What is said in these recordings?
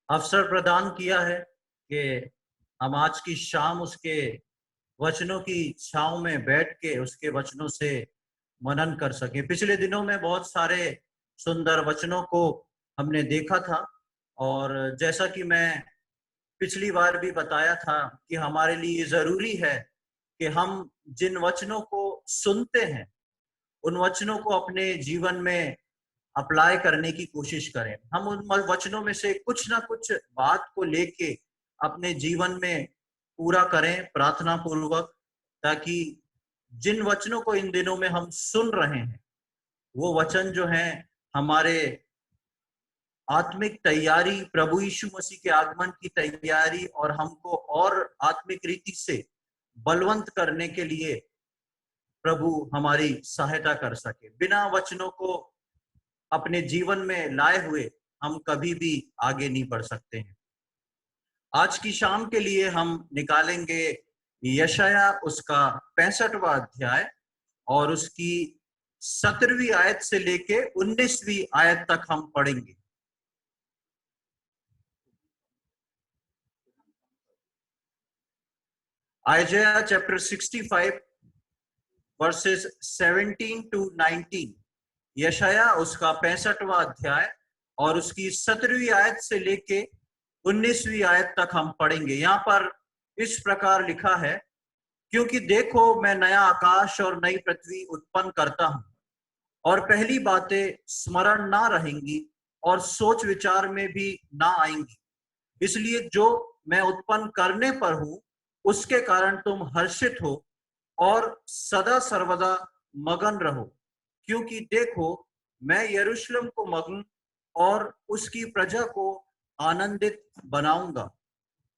अवसर प्रदान किया है कि हम आज की शाम उसके वचनों की छांव में बैठ के उसके वचनों से मनन कर सके। पिछले दिनों में बहुत सारे सुंदर वचनों को हमने देखा था, और जैसा कि मैं पिछली बार भी बताया था कि हमारे लिए जरूरी है कि हम जिन वचनों को सुनते हैं उन वचनों को अपने जीवन में अप्लाई करने की कोशिश करें। हम उन वचनों में से कुछ ना कुछ बात को लेके अपने जीवन में पूरा करें प्रार्थना पूर्वक, ताकि जिन वचनों को इन दिनों में हम सुन रहे हैं वो वचन जो हैं हमारे आत्मिक तैयारी, प्रभु यीशु मसीह के आगमन की तैयारी और हमको और आत्मिक रीति से बलवंत करने के लिए प्रभु हमारी सहायता कर सके। बिना वचनों को अपने जीवन में लाए हुए हम कभी भी आगे नहीं बढ़ सकते हैं। आज की शाम के लिए हम निकालेंगे यशाया उसका 65वां अध्याय और उसकी 17वीं आयत से लेके 19वीं आयत तक हम पढ़ेंगे। Isaiah chapter 65 verses 17 to 19। यशाया उसका 65वां अध्याय और उसकी 17वीं आयत से लेके 19वीं आयत तक हम पढ़ेंगे। यहाँ पर इस प्रकार लिखा है, क्योंकि देखो मैं नया आकाश और नई पृथ्वी उत्पन्न करता हूं, और पहली बातें स्मरण ना रहेंगी और सोच विचार में भी ना आएंगी। इसलिए जो मैं उत्पन्न करने पर हूं उसके कारण तुम हर्षित हो और सदा सर्वदा मगन रहो। क्योंकि देखो मैं यरूशलेम को मगन और उसकी प्रजा को आनंदित बनाऊंगा।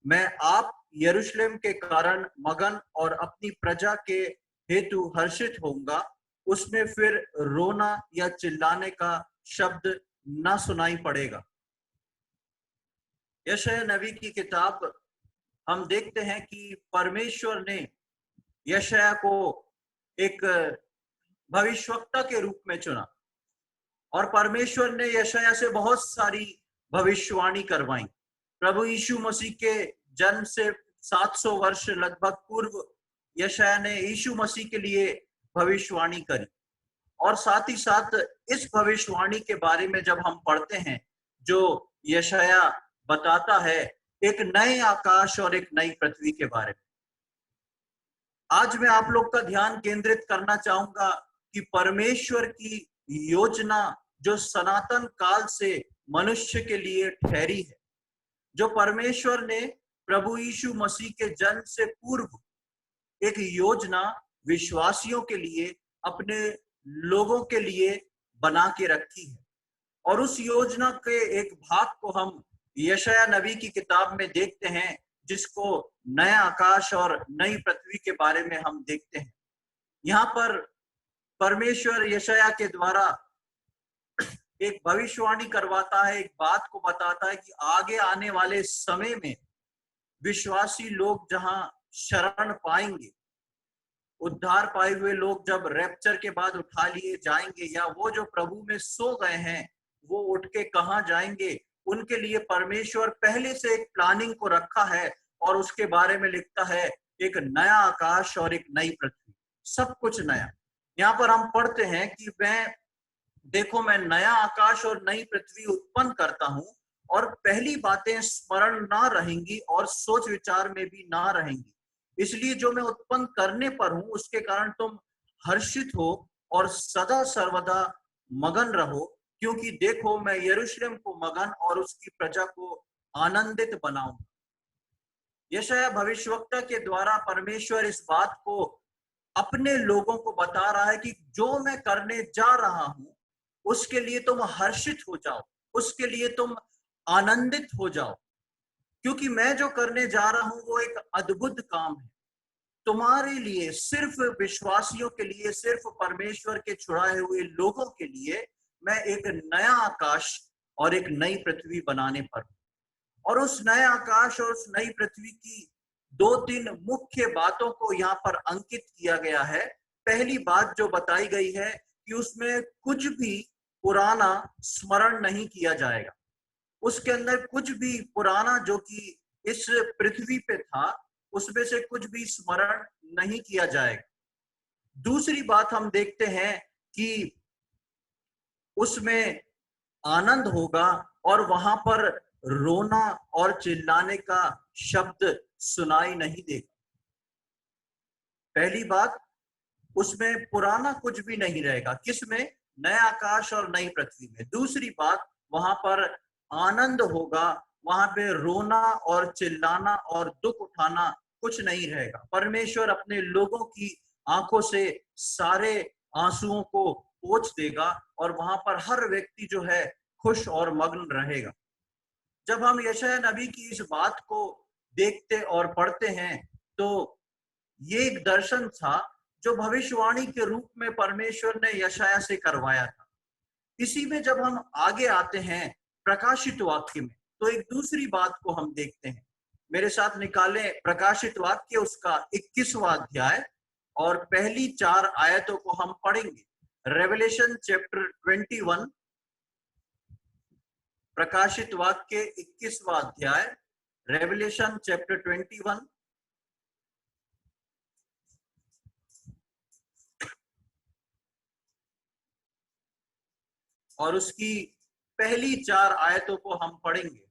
मैं आप यरूशलेम के कारण मगन और अपनी प्रजा के हेतु हर्षित होऊंगा। उसमें फिर रोना या चिल्लाने का शब्द ना सुनाई पड़ेगा। यशायाह नबी की किताब हम देखते हैं कि परमेश्वर ने यशायाह को एक भविष्यवक्ता के रूप में चुना, और परमेश्वर ने यशायाह से बहुत सारी भविष्यवाणी करवाई। प्रभु यीशु मसीह के जन्म से 700 वर्ष लगभग पूर्व यशायाह ने यीशु मसीह के लिए भविष्यवाणी करी, और साथ ही साथ इस भविष्यवाणी के बारे में जब हम पढ़ते हैं जो यशायाह बताता है एक नए आकाश और एक नई पृथ्वी के बारे में। आज मैं आप लोग का ध्यान केंद्रित करना चाहूंगा कि परमेश्वर की योजना जो सनातन काल से मनुष्य के लिए ठहरी है, जो परमेश्वर ने प्रभु यीशु मसीह के जन्म से पूर्व एक योजना विश्वासियों के लिए, अपने लोगों के लिए बना के रखी है। और उस योजना के एक भाग को हम यशायाह नबी की किताब में देखते हैं, जिसको नया आकाश और नई पृथ्वी के बारे में हम देखते हैं। यहाँ पर परमेश्वर यशायाह के द्वारा एक भविष्यवाणी करवाता है, एक बात को बताता है कि आगे आने वाले समय में विश्वासी लोग जहां शरण पाएंगे, उद्धार पाए हुए लोग जब रैप्चर के बाद उठा लिए जाएंगे, या वो जो प्रभु में सो गए हैं वो उठ के कहां जाएंगे, उनके लिए परमेश्वर पहले से एक प्लानिंग को रखा है। और उसके बारे में लिखता है एक नया आकाश और एक नई पृथ्वी, सब कुछ नया। यहाँ पर हम पढ़ते हैं कि देखो मैं नया आकाश और नई पृथ्वी उत्पन्न करता हूं, और पहली बातें स्मरण ना रहेंगी और सोच विचार में भी ना रहेंगी। इसलिए जो मैं उत्पन्न करने पर हूं उसके कारण तुम हर्षित हो और सदा सर्वदा मगन रहो। क्योंकि देखो मैं यरूशलेम को मगन और उसकी प्रजा को आनंदित बनाऊंगा। यशायाह भविष्यवक्ता के द्वारा परमेश्वर इस बात को अपने लोगों को बता रहा है कि जो मैं करने जा रहा हूं उसके लिए तुम हर्षित हो जाओ, उसके लिए तुम आनंदित हो जाओ। क्योंकि मैं जो करने जा रहा हूं वो एक अद्भुत काम है तुम्हारे लिए, सिर्फ विश्वासियों के लिए, सिर्फ परमेश्वर के छुड़ाए हुए लोगों के लिए। मैं एक नया आकाश और एक नई पृथ्वी बनाने पर हूं। और उस नए आकाश और उस नई पृथ्वी की दो तीन मुख्य बातों को यहाँ पर अंकित किया गया है। पहली बात जो बताई गई है कि उसमें कुछ भी पुराना स्मरण नहीं किया जाएगा। उसके अंदर कुछ भी पुराना जो कि इस पृथ्वी पे था उसमें से कुछ भी स्मरण नहीं किया जाएगा। दूसरी बात हम देखते हैं कि उसमें आनंद होगा और वहां पर रोना और चिल्लाने का शब्द सुनाई नहीं देगा। पहली बात, उसमें पुराना कुछ भी नहीं रहेगा। किसमें? नए आकाश और नई पृथ्वी में। दूसरी बात, वहां पर आनंद होगा, वहां पे रोना और चिल्लाना और दुख उठाना कुछ नहीं रहेगा। परमेश्वर अपने लोगों की आंखों से सारे आंसुओं को पोंछ देगा और वहां पर हर व्यक्ति जो है खुश और मग्न रहेगा। जब हम यशायाह नबी की इस बात को देखते और पढ़ते हैं तो ये एक दर्शन था जो भविष्यवाणी के रूप में परमेश्वर ने यशायाह से करवाया था। इसी में जब हम आगे आते हैं प्रकाशित वाक्य में तो एक दूसरी बात को हम देखते हैं। मेरे साथ निकालें प्रकाशित वाक्य उसका 21वां अध्याय और पहली 4 आयतों को हम पढ़ेंगे। रेवलेशन चैप्टर 21, प्रकाशित वाक्य 21वां अध्याय, रेवलेशन चैप्टर 21 और उसकी पहली 4 आयतों को हम पढ़ेंगे।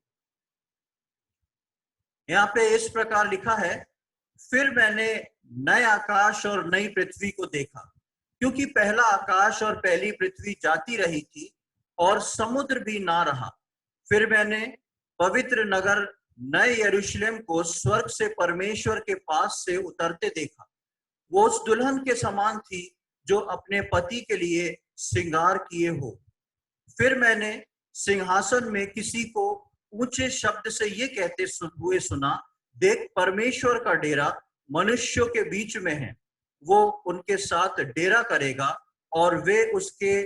यहाँ पे इस प्रकार लिखा है, फिर मैंने नए आकाश और नई पृथ्वी को देखा, क्योंकि पहला आकाश और पहली पृथ्वी जाती रही थी और समुद्र भी ना रहा। फिर मैंने पवित्र नगर नए यरूशलेम को स्वर्ग से परमेश्वर के पास से उतरते देखा। वो उस दुल्हन के समान थी जो अपने पति के लिए श्रृंगार किए हो। फिर मैंने सिंहासन में किसी को ऊंचे शब्द से ये कहते हुए सुना, देख परमेश्वर का डेरा मनुष्यों के बीच में है, वो उनके साथ डेरा करेगा और वे उसके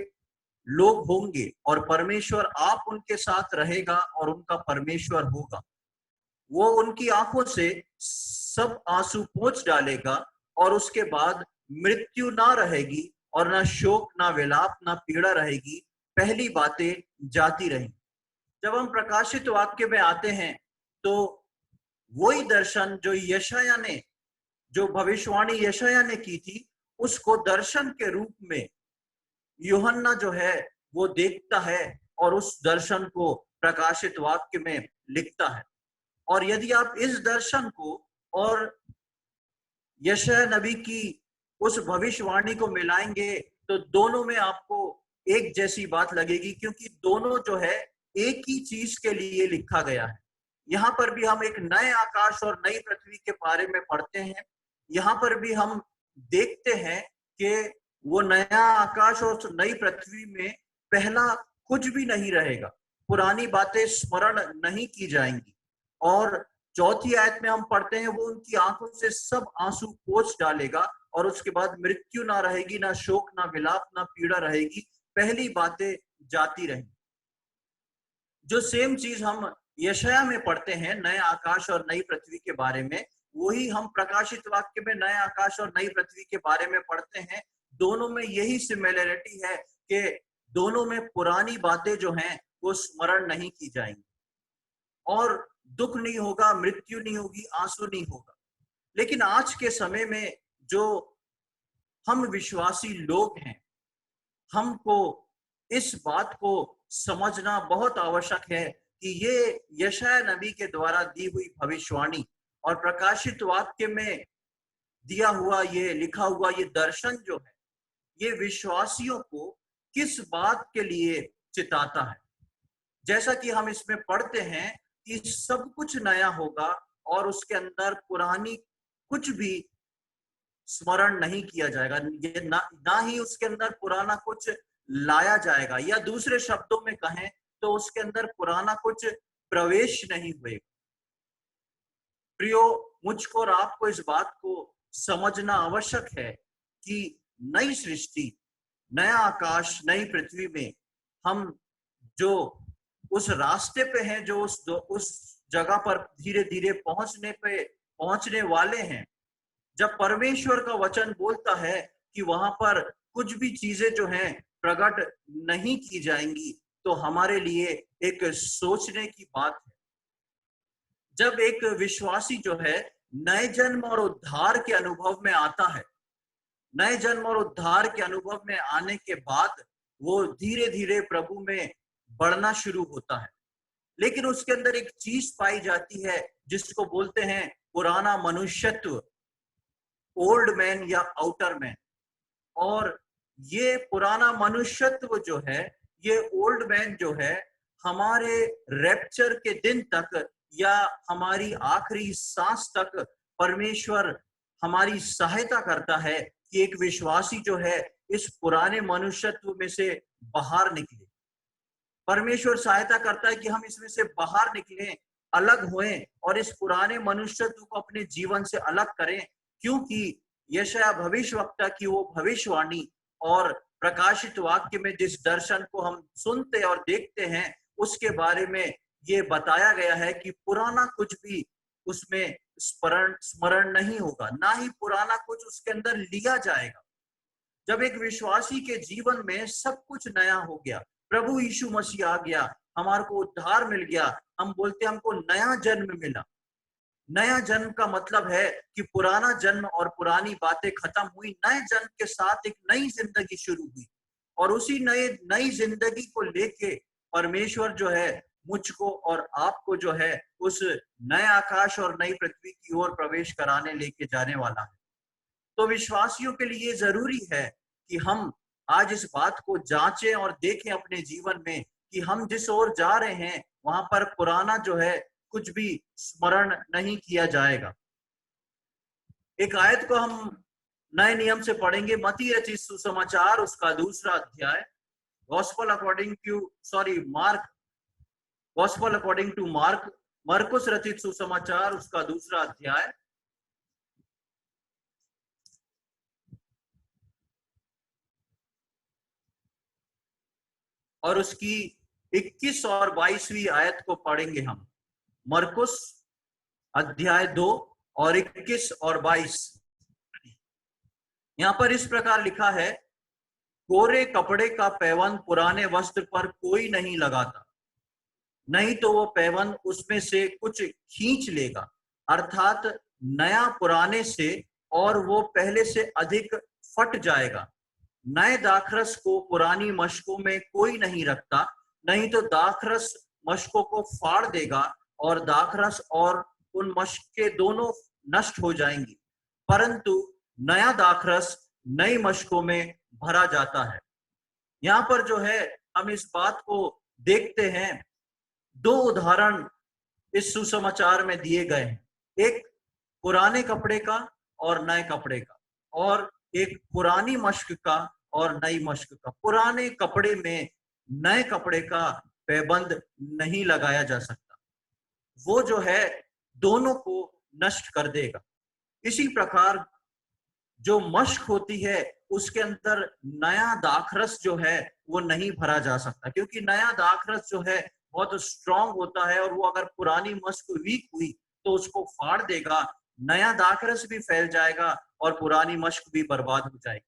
लोग होंगे और परमेश्वर आप उनके साथ रहेगा और उनका परमेश्वर होगा। वो उनकी आंखों से सब आंसू पोंछ डालेगा और उसके बाद मृत्यु ना रहेगी और ना शोक, ना विलाप, ना पीड़ा रहेगी, पहली बातें जाती रही। जब हम प्रकाशित वाक्य में आते हैं तो वही दर्शन जो यशायाह ने, जो भविष्यवाणी यशायाह ने की थी, उसको दर्शन के रूप में यूहन्ना जो है वो देखता है और उस दर्शन को प्रकाशित वाक्य में लिखता है। और यदि आप इस दर्शन को और यशायाह नबी की उस भविष्यवाणी को मिलाएंगे तो दोनों में आपको एक जैसी बात लगेगी, क्योंकि दोनों जो है एक ही चीज के लिए लिखा गया है। यहाँ पर भी हम एक नए आकाश और नई पृथ्वी के बारे में पढ़ते हैं। यहाँ पर भी हम देखते हैं कि वो नया आकाश और नई पृथ्वी में पहला कुछ भी नहीं रहेगा, पुरानी बातें स्मरण नहीं की जाएंगी। और चौथी आयत में हम पढ़ते हैं, वो उनकी आंखों से सब आंसू पोंछ डालेगा और उसके बाद मृत्यु ना रहेगी, ना शोक, ना विलाप, ना पीड़ा रहेगी, पहली बातें जाती रहेंगी। जो सेम चीज हम यशायाह में पढ़ते हैं नए आकाश और नई पृथ्वी के बारे में, वही हम प्रकाशित वाक्य में नए आकाश और नई पृथ्वी के बारे में पढ़ते हैं। दोनों में यही सिमिलरिटी है कि दोनों में पुरानी बातें जो हैं वो स्मरण नहीं की जाएंगी और दुख नहीं होगा, मृत्यु नहीं होगी, आंसू नहीं होगा। लेकिन आज के समय में जो हम विश्वासी लोग हैं, हमको इस बात को समझना बहुत आवश्यक है कि ये यशायाह नबी के द्वारा दी हुई भविष्यवाणी और प्रकाशित वाक्य में दिया हुआ, ये लिखा हुआ ये दर्शन जो है, ये विश्वासियों को किस बात के लिए चिताता है। जैसा कि हम इसमें पढ़ते हैं कि सब कुछ नया होगा और उसके अंदर पुरानी कुछ भी स्मरण नहीं किया जाएगा, ये ना ही उसके अंदर पुराना कुछ लाया जाएगा, या दूसरे शब्दों में कहें तो उसके अंदर पुराना कुछ प्रवेश नहीं हुएगा। प्रियो, मुझको और आपको इस बात को समझना आवश्यक है कि नई सृष्टि, नया आकाश, नई पृथ्वी में हम जो उस रास्ते पे हैं, जो उस जगह पर धीरे धीरे पहुंचने वाले हैं। जब परमेश्वर का वचन बोलता है कि वहां पर कुछ भी चीजें जो हैं प्रकट नहीं की जाएंगी, तो हमारे लिए एक सोचने की बात है। जब एक विश्वासी जो है नए जन्म और उद्धार के अनुभव में आता है, नए जन्म और उद्धार के अनुभव में आने के बाद वो धीरे धीरे प्रभु में बढ़ना शुरू होता है। लेकिन उसके अंदर एक चीज पाई जाती है जिसको बोलते हैं पुराना मनुष्यत्व, ओल्ड मैन या आउटर मैन। और ये पुराना मनुष्यत्व जो है, ये ओल्ड मैन जो है, हमारे रैप्चर के दिन तक या हमारी आखिरी सांस तक परमेश्वर हमारी सहायता करता है कि एक विश्वासी जो है इस पुराने मनुष्यत्व में से बाहर निकले। परमेश्वर सहायता करता है कि हम इसमें से बाहर निकलें, अलग होएं और इस पुराने मनुष्यत्व को अपने जीवन से अलग करें, क्योंकि यशायाह भविष्यवक्ता की वो भविष्यवाणी और प्रकाशित वाक्य में जिस दर्शन को हम सुनते और देखते हैं उसके बारे में ये बताया गया है कि पुराना कुछ भी उसमें स्मरण नहीं होगा, ना ही पुराना कुछ उसके अंदर लिया जाएगा। जब एक विश्वासी के जीवन में सब कुछ नया हो गया, प्रभु यीशु मसीह आ गया, हमारे को उद्धार मिल गया, हम बोलते हैं हमको नया जन्म मिला। नया जन्म का मतलब है कि पुराना जन्म और पुरानी बातें खत्म हुई, नए जन्म के साथ एक नई जिंदगी शुरू हुई। और उसी नई जिंदगी को लेके परमेश्वर जो है मुझको और आपको जो है उस नए आकाश और नई पृथ्वी की ओर प्रवेश कराने लेके जाने वाला है। तो विश्वासियों के लिए जरूरी है कि हम आज इस बात को जांचें और देखें अपने जीवन में कि हम जिस ओर जा रहे हैं वहां पर पुराना जो है कुछ भी स्मरण नहीं किया जाएगा। एक आयत को हम नए नियम से पढ़ेंगे, मत्ती रचित सुसमाचार उसका 2 अध्याय, gospel according to gospel according to मरकुस रचित सुसमाचार उसका 2 अध्याय और उसकी 21 और 22वीं आयत को पढ़ेंगे हम। मरकुस अध्याय 2 और 21 और 22। यहां पर इस प्रकार लिखा है, कोरे कपड़े का पैवन पुराने वस्त्र पर कोई नहीं लगाता, नहीं तो वो पैवन उसमें से कुछ खींच लेगा, अर्थात नया पुराने से, और वो पहले से अधिक फट जाएगा। नए दाखरस को पुरानी मशकों में कोई नहीं रखता, नहीं तो दाखरस मशकों को फाड़ देगा और दाखरस और उन मशकें दोनों नष्ट हो जाएंगी, परंतु नया दाखरस नई मशकों में भरा जाता है। यहाँ पर जो है हम इस बात को देखते हैं, 2 उदाहरण इस सुसमाचार में दिए गए हैं, एक पुराने कपड़े का और नए कपड़े का, और एक पुरानी मश्क का और नई मश्क का। पुराने कपड़े में नए कपड़े का पैबंद नहीं लगाया जा सकता, वो जो है दोनों को नष्ट कर देगा। इसी प्रकार जो मश्क होती है उसके अंदर नया दाखरस जो है वो नहीं भरा जा सकता, क्योंकि नया दाखरस जो है बहुत स्ट्रांग होता है और वो अगर पुरानी मश्क वीक हुई तो उसको फाड़ देगा, नया दाखरस भी फैल जाएगा और पुरानी मश्क भी बर्बाद हो जाएगी।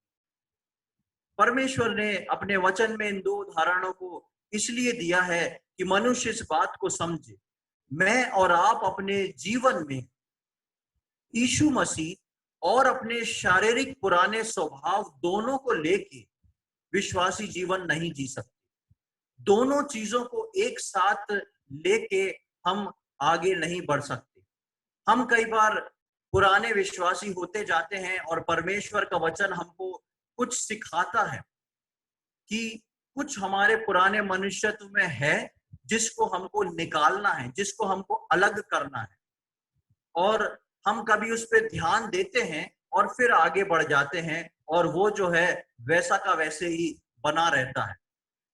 परमेश्वर ने अपने वचन में इन 2 उदाहरणों को इसलिए दिया है कि मनुष्य इस बात को समझे। मैं और आप अपने जीवन में यीशु मसीह और अपने शारीरिक पुराने स्वभाव दोनों को लेके विश्वासी जीवन नहीं जी सकते। दोनों चीजों को एक साथ लेके हम आगे नहीं बढ़ सकते। हम कई बार पुराने विश्वासी होते जाते हैं और परमेश्वर का वचन हमको कुछ सिखाता है कि कुछ हमारे पुराने मनुष्यत्व में है जिसको हमको निकालना है, जिसको हमको अलग करना है, और हम कभी उस पर ध्यान देते हैं और फिर आगे बढ़ जाते हैं और वो जो है वैसा का वैसे ही बना रहता है।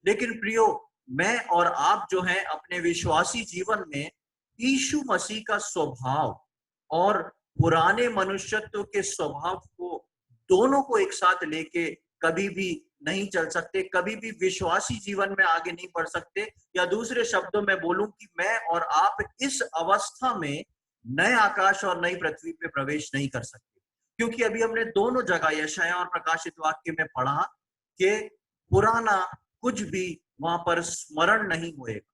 लेकिन प्रियो, मैं और आप जो हैं अपने विश्वासी जीवन में यीशु मसीह का स्वभाव और पुराने मनुष्यत्व के स्वभाव को दोनों को एक साथ लेके कभी भी नहीं चल सकते, कभी भी विश्वासी जीवन में आगे नहीं बढ़ सकते। या दूसरे शब्दों में बोलूं कि मैं और आप इस अवस्था में नए आकाश और नई पृथ्वी पे प्रवेश नहीं कर सकते, क्योंकि अभी हमने दोनों जगह यशायाह और प्रकाशित वाक्य में पढ़ा कि पुराना कुछ भी वहां पर स्मरण नहीं होएगा,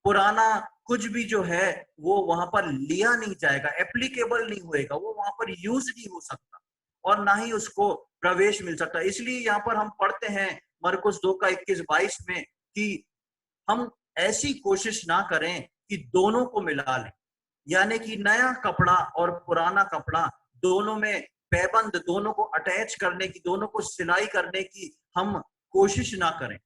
पुराना कुछ भी जो है वो वहां पर लिया नहीं जाएगा, एप्लीकेबल नहीं होएगा, वो वहां पर यूज नहीं हो सकता और ना ही उसको प्रवेश मिल सकता। इसलिए यहाँ पर हम पढ़ते हैं मरकुस 2 का 21-22 में कि हम ऐसी कोशिश ना करें कि दोनों को मिला लें, यानी कि नया कपड़ा और पुराना कपड़ा दोनों में पैबंद, दोनों को अटैच करने की, दोनों को सिलाई करने की हम कोशिश ना करें।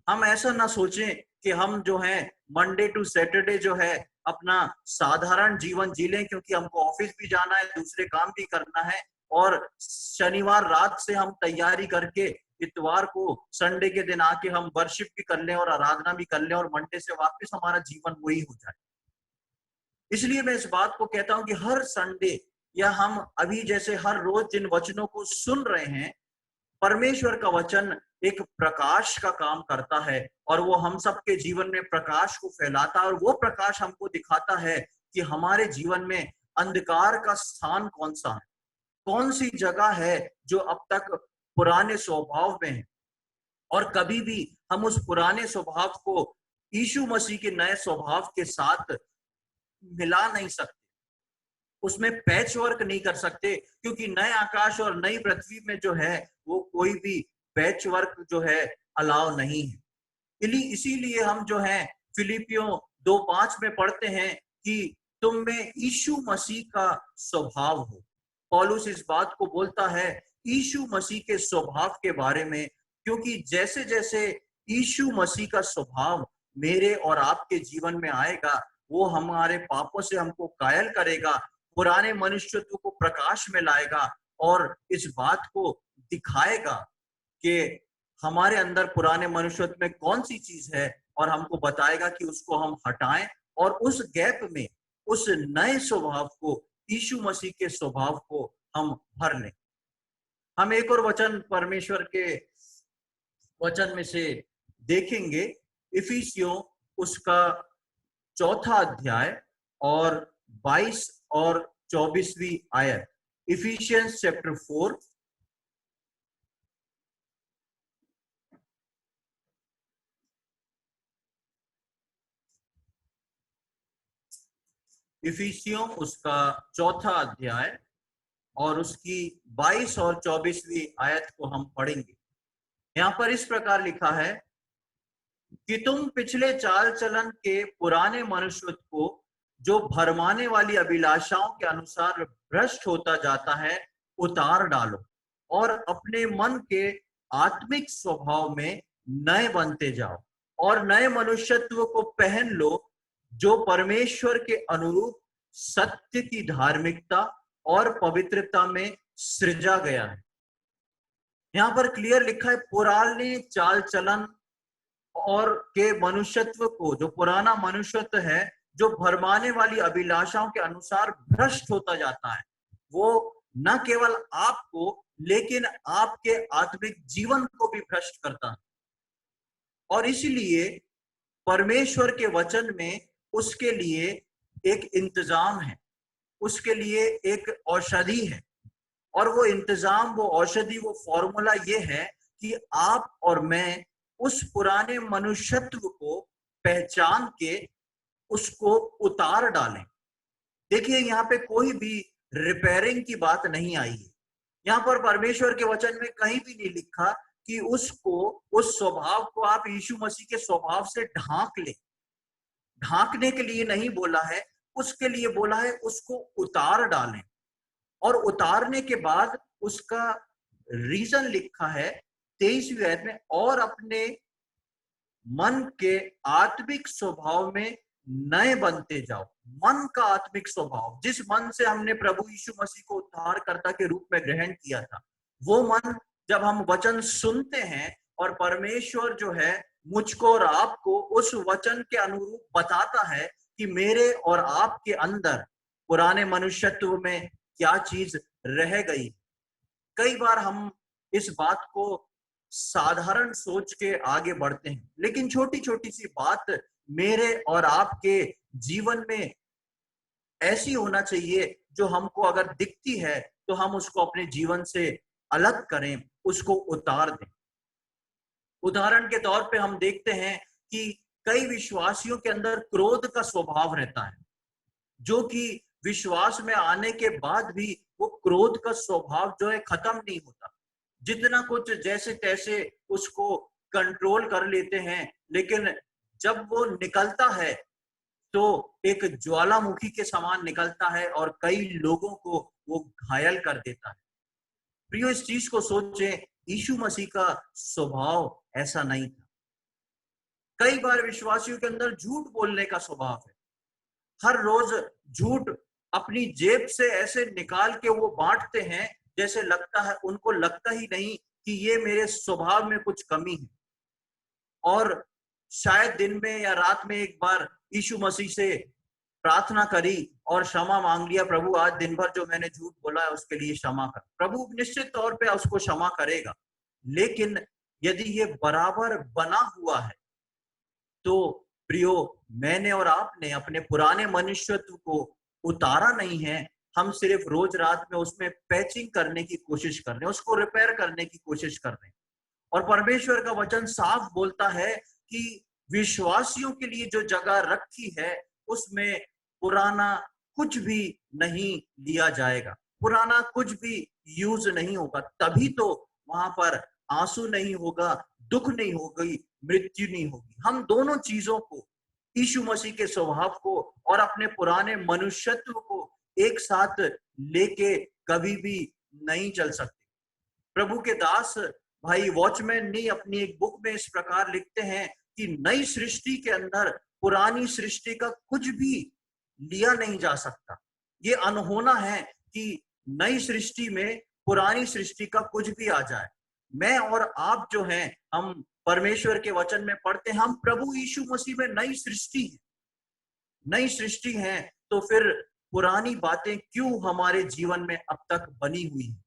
हम ऐसा ना सोचें कि हम जो है मंडे टू सैटरडे जो है अपना साधारण जीवन जी लें, क्योंकि हमको ऑफिस भी जाना है, दूसरे काम भी करना है, और शनिवार रात से हम तैयारी करके इतवार को संडे के दिन आके हम वर्शिप भी कर लें और आराधना भी कर लें और मंडे से वापस हमारा जीवन वही हो जाए। इसलिए मैं इस बात को कहता हूं कि हर संडे या हम अभी जैसे हर रोज जिन वचनों को सुन रहे हैं, परमेश्वर का वचन एक प्रकाश का काम करता है और वो हम सबके जीवन में प्रकाश को फैलाता है, और वो प्रकाश हमको दिखाता है कि हमारे जीवन में अंधकार का स्थान कौन सा है, कौन सी जगह है जो अब तक पुराने स्वभाव में है, और कभी भी हम उस पुराने स्वभाव को यीशु मसीह के नए स्वभाव के साथ मिला नहीं सकते, उसमें पैच वर्क नहीं कर सकते, क्योंकि नए आकाश और नई पृथ्वी में जो है वो कोई भी पैच वर्क जो है अलाउ नहीं है। इसीलिए हम जो है फिलिपियों 2:5 में पढ़ते हैं कि तुम में यीशु मसीह का स्वभाव हो। पौलुस इस बात को बोलता है यीशु मसीह के स्वभाव के बारे में, क्योंकि जैसे जैसे यीशु मसीह का स्वभाव मेरे और आपके जीवन में आएगा, वो हमारे पापों से हमको कायल करेगा, पुराने मनुष्यत्व को प्रकाश में लाएगा और इस बात को दिखाएगा कि हमारे अंदर पुराने मनुष्यत्व में कौन सी चीज है, और हमको बताएगा कि उसको हम हटाएं और उस गैप में उस नए स्वभाव को, यीशु मसीह के स्वभाव को हम भर लें। हम एक और वचन परमेश्वर के वचन में से देखेंगे, इफिसियों उसका 4 अध्याय और 22 और 24वीं आयत। इफिशियंस चैप्टर 4 इफिसियों उसका 4 अध्याय और उसकी 22 और 24वीं आयत को हम पढ़ेंगे। यहाँ पर इस प्रकार लिखा है कि तुम पिछले चाल चलन के पुराने मनुष्य को, जो भरमाने वाली अभिलाषाओं के अनुसार भ्रष्ट होता जाता है, उतार डालो और अपने मन के आत्मिक स्वभाव में नए बनते जाओ और नए मनुष्यत्व को पहन लो, जो परमेश्वर के अनुरूप सत्य की धार्मिकता और पवित्रता में सृजा गया है। यहाँ पर क्लियर लिखा है पुराने चाल चलन और के मनुष्यत्व को, जो पुराना मनुष्यत्व है जो भरमाने वाली अभिलाषाओं के अनुसार भ्रष्ट होता जाता है, वो न केवल आपको लेकिन आपके आत्मिक जीवन को भी भ्रष्ट करता है। और इसलिए परमेश्वर के वचन में उसके लिए एक इंतजाम है, उसके लिए एक औषधि है, और वो इंतजाम, वो औषधि, वो फॉर्मूला ये है कि आप और मैं उस पुराने मनुष्यत्व को पहचान के उसको उतार डालें। देखिए यहाँ पे कोई भी रिपेयरिंग की बात नहीं आई है। यहाँ पर परमेश्वर के वचन में कहीं भी नहीं लिखा कि उसको, उस स्वभाव को आप यीशु मसीह के स्वभाव से ढांक ले। ढांकने के लिए नहीं बोला है, उसके लिए बोला है उसको उतार डालें। और उतारने के बाद उसका रीजन लिखा है 23वीं आयत में, और अपने मन के आत्मिक स्वभाव में नए बनते जाओ। मन का आत्मिक स्वभाव, जिस मन से हमने प्रभु यीशु मसीह को उद्धारकर्ता के रूप में ग्रहण किया था, वो मन जब हम वचन सुनते हैं और परमेश्वर जो है मुझको और आपको उस वचन के अनुरूप बताता है कि मेरे और आपके अंदर पुराने मनुष्यत्व में क्या चीज रह गई। कई बार हम इस बात को साधारण सोच के आगे बढ़ते हैं, लेकिन छोटी छोटी सी बात मेरे और आपके जीवन में ऐसी होना चाहिए जो हमको अगर दिखती है तो हम उसको अपने जीवन से अलग करें, उसको उतार दें। उदाहरण के तौर पे हम देखते हैं कि कई विश्वासियों के अंदर क्रोध का स्वभाव रहता है, जो कि विश्वास में आने के बाद भी वो क्रोध का स्वभाव जो है खत्म नहीं होता। जितना कुछ जैसे तैसे उसको कंट्रोल कर लेते हैं, लेकिन जब वो निकलता है तो एक ज्वालामुखी के समान निकलता है और कई लोगों को वो घायल कर देता है। प्रियो, इस चीज को सोचें, यीशु मसीह का स्वभाव ऐसा नहीं था। कई बार विश्वासियों के अंदर झूठ बोलने का स्वभाव है। हर रोज झूठ अपनी जेब से ऐसे निकाल के वो बांटते हैं, जैसे लगता है उनको लगता ही नहीं कि ये मेरे स्वभाव में कुछ कमी है। और शायद दिन में या रात में एक बार यीशु मसीह से प्रार्थना करी और क्षमा मांग लिया, प्रभु आज दिन भर जो मैंने झूठ बोला है उसके लिए क्षमा कर। प्रभु निश्चित तौर पे उसको क्षमा करेगा। लेकिन यदि ये बराबर बना हुआ है तो प्रियो, मैंने और आपने अपने पुराने मनुष्यत्व को उतारा नहीं है। हम सिर्फ रोज रात में उसमें पैचिंग करने की कोशिश कर रहे हैं, उसको रिपेयर करने की कोशिश कर रहे हैं। और परमेश्वर का वचन साफ बोलता है कि विश्वासियों के लिए जो जगह रखी है उसमें पुराना कुछ भी नहीं लिया जाएगा, पुराना कुछ भी यूज नहीं होगा। तभी तो वहां पर आंसू नहीं होगा, दुख नहीं होगी, मृत्यु नहीं होगी। हम दोनों चीजों को, यीशु मसीह के स्वभाव को और अपने पुराने मनुष्यत्व को एक साथ लेके कभी भी नहीं चल सकते। प्रभु के दास भाई वॉचमैन ने अपनी एक बुक में इस प्रकार लिखते हैं कि नई सृष्टि के अंदर पुरानी सृष्टि का कुछ भी लिया नहीं जा सकता। ये अनहोना है कि नई सृष्टि में पुरानी सृष्टि का कुछ भी आ जाए। मैं और आप जो हैं, हम परमेश्वर के वचन में पढ़ते हैं, हम प्रभु यीशु मसीह में नई सृष्टि है, नई सृष्टि है। तो फिर पुरानी बातें क्यों हमारे जीवन में अब तक बनी हुई है?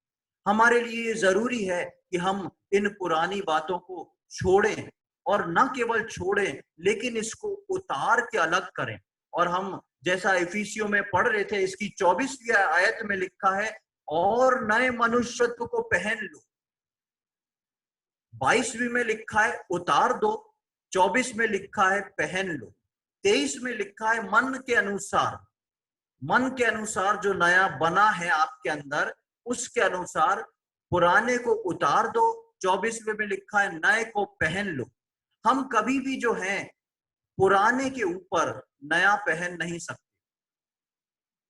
हमारे लिए जरूरी है कि हम इन पुरानी बातों को छोड़ें, और न केवल छोड़ें लेकिन इसको उतार के अलग करें। और हम जैसा इफिसियों में पढ़ रहे थे, इसकी 24वीं आयत में लिखा है, और नए मनुष्यत्व को पहन लो। 22वीं में लिखा है उतार दो, 24 में लिखा है पहन लो, 23 में लिखा है मन के अनुसार, मन के अनुसार जो नया बना है आपके अंदर, उसके अनुसार पुराने को उतार दो। 24वें में लिखा है नए को पहन लो। हम कभी भी जो है पुराने के ऊपर नया पहन नहीं सकते।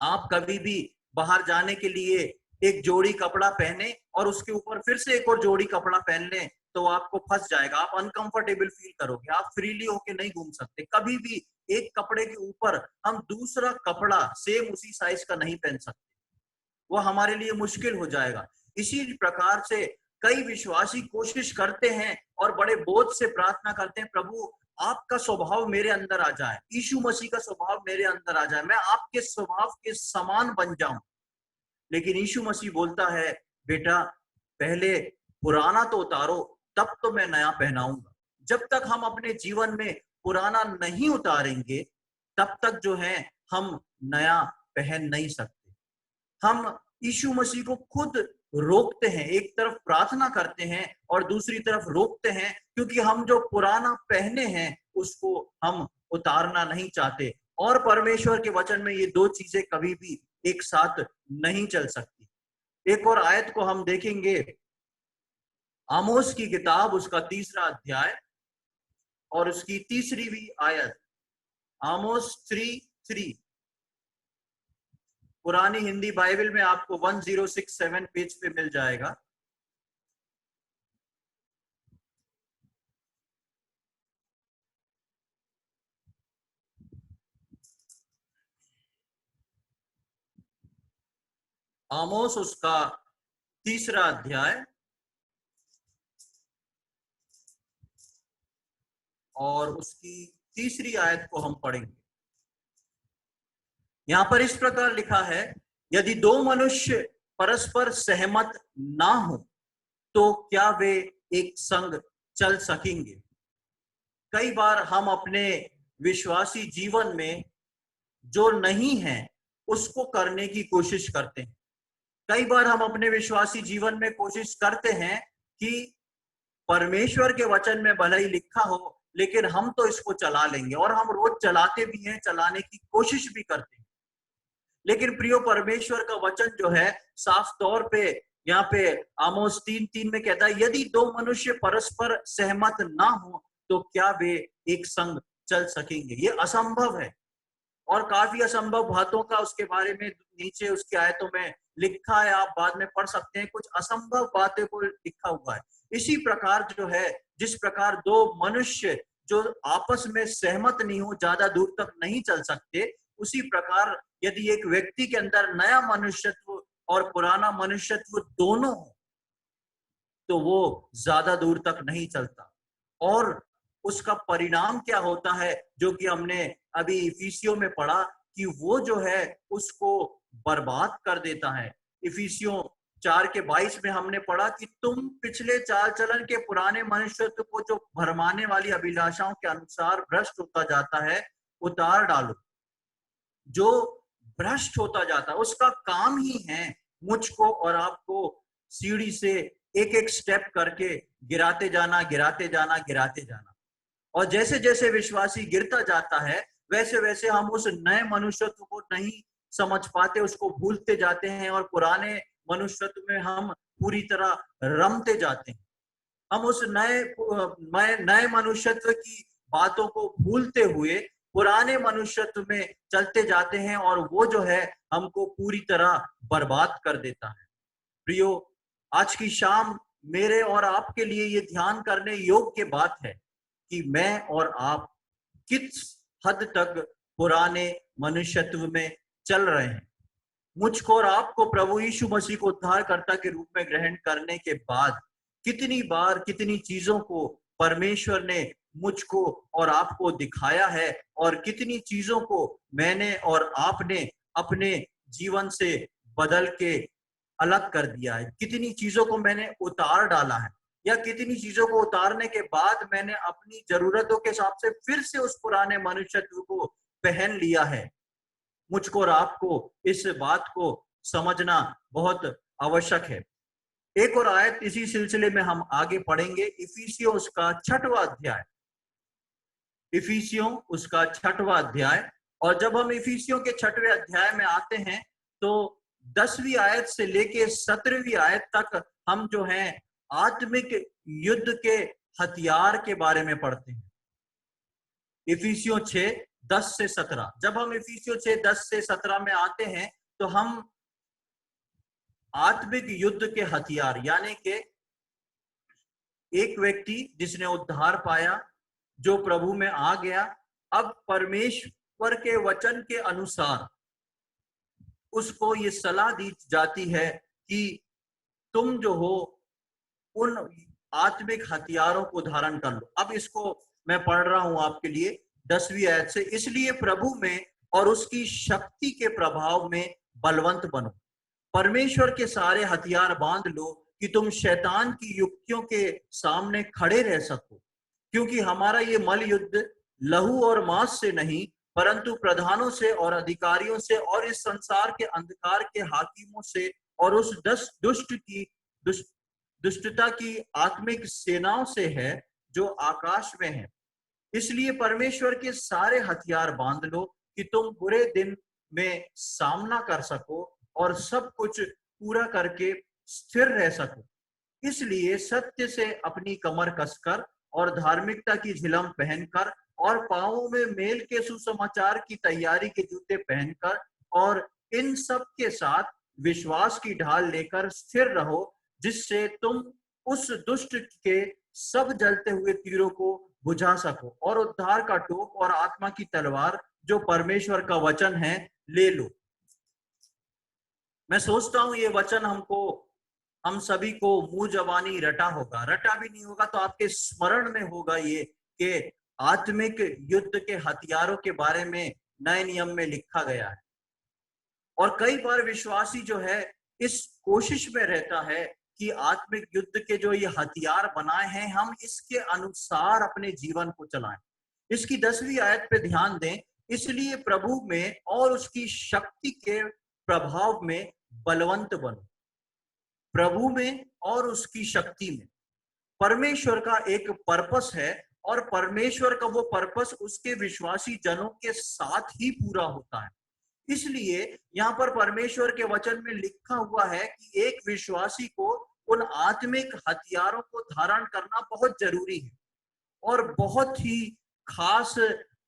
आप कभी भी बाहर जाने के लिए एक जोड़ी कपड़ा पहने और उसके ऊपर फिर से एक और जोड़ी कपड़ा पहन लें तो आपको फंस जाएगा, आप अनकंफर्टेबल फील करोगे, आप फ्रीली होके नहीं घूम सकते। कभी भी एक कपड़े के ऊपर हम दूसरा कपड़ा सेम उसी साइज का नहीं पहन सकते, वो हमारे लिए मुश्किल हो जाएगा। इसी प्रकार से कई विश्वासी कोशिश करते हैं और बड़े बोझ से प्रार्थना करते हैं, प्रभु आपका स्वभाव मेरे अंदर आ जाए, यीशु मसीह का स्वभाव मेरे अंदर आ जाए, मैं आपके स्वभाव के समान बन जाऊं। लेकिन यीशु मसीह बोलता है, बेटा पहले पुराना तो उतारो, तब तो मैं नया पहनाऊंगा। जब तक हम अपने जीवन में पुराना नहीं उतारेंगे तब तक जो है हम नया पहन नहीं सकते। हम यीशु मसीह को खुद रोकते हैं, एक तरफ प्रार्थना करते हैं और दूसरी तरफ रोकते हैं, क्योंकि हम जो पुराना पहने हैं उसको हम उतारना नहीं चाहते। और परमेश्वर के वचन में ये दो चीजें कभी भी एक साथ नहीं चल सकती। एक और आयत को हम देखेंगे, आमोस की किताब, उसका 3रा अध्याय और उसकी 3री आयत, आमोस 3:3। पुरानी हिंदी बाइबल में आपको 1067 पेज पे मिल जाएगा। आमोस उसका 3रा अध्याय और उसकी 3री आयत को हम पढ़ेंगे। यहां पर इस प्रकार लिखा है, यदि दो मनुष्य परस्पर सहमत ना हो तो क्या वे एक संग चल सकेंगे? कई बार हम अपने विश्वासी जीवन में जो नहीं है उसको करने की कोशिश करते हैं। कई बार हम अपने विश्वासी जीवन में कोशिश करते हैं कि परमेश्वर के वचन में भले ही लिखा हो लेकिन हम तो इसको चला लेंगे, और हम रोज चलाते भी हैं, चलाने की कोशिश भी करते हैं। लेकिन प्रियो, परमेश्वर का वचन जो है साफ तौर पे यहाँ पे आमोस 3:3 में कहता है, यदि दो मनुष्य परस्पर सहमत ना हो तो क्या वे एक संग चल सकेंगे? ये असंभव है। और काफी असंभव बातों का उसके बारे में नीचे उसकी आयतों में लिखा है, आप बाद में पढ़ सकते हैं। कुछ असंभव बातें को लिखा हुआ है। इसी प्रकार जो है, जिस प्रकार दो मनुष्य जो आपस में सहमत नहीं हो, ज्यादा दूर तक नहीं चल सकते, उसी प्रकार यदि एक व्यक्ति के अंदर नया मनुष्यत्व और पुराना मनुष्यत्व दोनों हो, तो वो ज्यादा दूर तक नहीं चलता। और उसका परिणाम क्या होता है, जो कि हमने अभी इफिसियों में पढ़ा, कि वो जो है उसको बर्बाद कर देता है। इफिसियों 4:22 में हमने पढ़ा कि तुम पिछले चाल चलन के पुराने मनुष्यत्व को, जो भरमाने वाली अभिलाषाओं के अनुसार भ्रष्ट होता जाता है, उतार डालो। जो भ्रष्ट होता जाता है उसका काम ही है मुझको और आपको सीढ़ी से एक एक स्टेप करके गिराते जाना, गिराते जाना, गिराते जाना। और जैसे जैसे विश्वासी गिरता जाता है, वैसे वैसे हम उस नए मनुष्यत्व को नहीं समझ पाते, उसको भूलते जाते हैं, और पुराने मनुष्यत्व में हम पूरी तरह रमते जाते हैं। हम उस नए मनुष्यत्व की बातों को भूलते हुए पुराने मनुष्यत्व में चलते जाते हैं, और वो जो है हमको पूरी तरह बर्बाद कर देता है। प्रियो, आज की शाम मेरे और आपके लिए ये ध्यान करने योग्य बात है कि मैं और आप किस हद तक पुराने मनुष्यत्व में चल रहे हैं। मुझको और आपको प्रभु यीशु मसीह को उद्धारकर्ता के रूप में ग्रहण करने के बाद कितनी बार कितनी चीजों को परमेश्वर ने मुझको और आपको दिखाया है, और कितनी चीजों को मैंने और आपने अपने जीवन से बदल के अलग कर दिया है। कितनी चीजों को मैंने उतार डाला है, या कितनी चीजों को उतारने के बाद मैंने अपनी जरूरतों के हिसाब से फिर से उस पुराने मनुष्यत्व को पहन लिया है। मुझको और आपको इस बात को समझना बहुत आवश्यक है। एक और आयत इसी सिलसिले में हम आगे पढ़ेंगे, इफिसियों उसका 6वां अध्याय। इफिसियों उसका 6वां अध्याय। और जब हम इफिसियों के 6वें अध्याय में आते हैं, तो 10वीं आयत से लेके 17वीं आयत तक हम जो है आत्मिक युद्ध के हथियार के बारे में पढ़ते हैं। इफिसियों 6:10 से 17। जब हम इफिसियों 6:10 से 17 में आते हैं, तो हम आत्मिक युद्ध के हथियार, यानी कि एक व्यक्ति जिसने उद्धार पाया, जो प्रभु में आ गया, अब परमेश्वर के वचन के अनुसार उसको ये सलाह दी जाती है कि तुम जो हो उन आत्मिक हथियारों को धारण कर लो। अब इसको मैं पढ़ रहा हूं आपके लिए 10वीं आयत से। इसलिए प्रभु में और उसकी शक्ति के प्रभाव में बलवंत बनो, परमेश्वर के सारे हथियार बांध लो कि तुम शैतान की युक्तियों के सामने खड़े रह सको। क्योंकि हमारा ये मल युद्ध लहू और मांस से नहीं, परंतु प्रधानों से और अधिकारियों से और इस संसार के अंधकार के हाकिमों से और उस दुष्टता की आत्मिक सेनाओं से है जो आकाश में है। इसलिए परमेश्वर के सारे हथियार बांध लो कि तुम बुरे दिन में सामना कर सको और सब कुछ पूरा करके स्थिर रह सको। इसलिए सत्य से अपनी कमर कसकर और धार्मिकता की झिलम पहनकर और पांवों में मेल के सुसमाचार की तैयारी के जूते पहनकर और इन सब के साथ विश्वास की ढाल लेकर स्थिर रहो, जिससे तुम उस दुष्ट के सब जलते हुए तीरों को बुझा सको और उद्धार का टोप और आत्मा की तलवार जो परमेश्वर का वचन है ले लो। मैं सोचता हूं ये वचन हम सभी को मुंह जबानी रटा होगा, रटा भी नहीं होगा तो आपके स्मरण में होगा ये कि आत्मिक युद्ध के हथियारों के बारे में नए नियम में लिखा गया है। और कई बार विश्वासी जो है इस कोशिश में रहता है कि आत्मिक युद्ध के जो ये हथियार बनाए हैं, हम इसके अनुसार अपने जीवन को चलाएं। इसकी 10वीं आयत पे ध्यान दें। इसलिए प्रभु में और उसकी शक्ति के प्रभाव में बलवंत बनो। प्रभु में और उसकी शक्ति में। परमेश्वर का एक पर्पस है और परमेश्वर का वो पर्पस उसके विश्वासी जनों के साथ ही पूरा होता है। इसलिए यहाँ पर परमेश्वर के वचन में लिखा हुआ है कि एक विश्वासी को उन आत्मिक हथियारों को धारण करना बहुत जरूरी है। और बहुत ही खास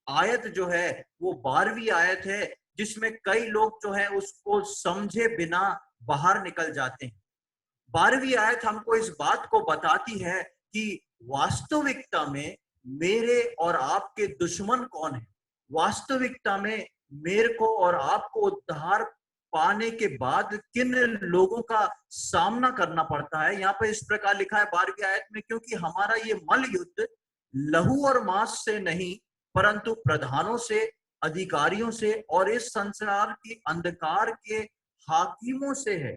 आयत जो है वो 12वीं आयत है, जिसमें कई लोग जो है उसको समझे बिना बाहर निकल जाते हैं। 12वीं आयत हमको इस बात को बताती है कि वास्तविकता में मेरे और आपके दुश्मन कौन है। वास्तविकता में मेरे को और आपको उद्धार पाने के बाद किन लोगों का सामना करना पड़ता है। यहाँ पे इस प्रकार लिखा है 12वीं आयत में, क्योंकि हमारा ये मल युद्ध लहू और मांस से नहीं, परंतु प्रधानों से, अधिकारियों से और इस संसार की अंधकार के हाकिमों से है।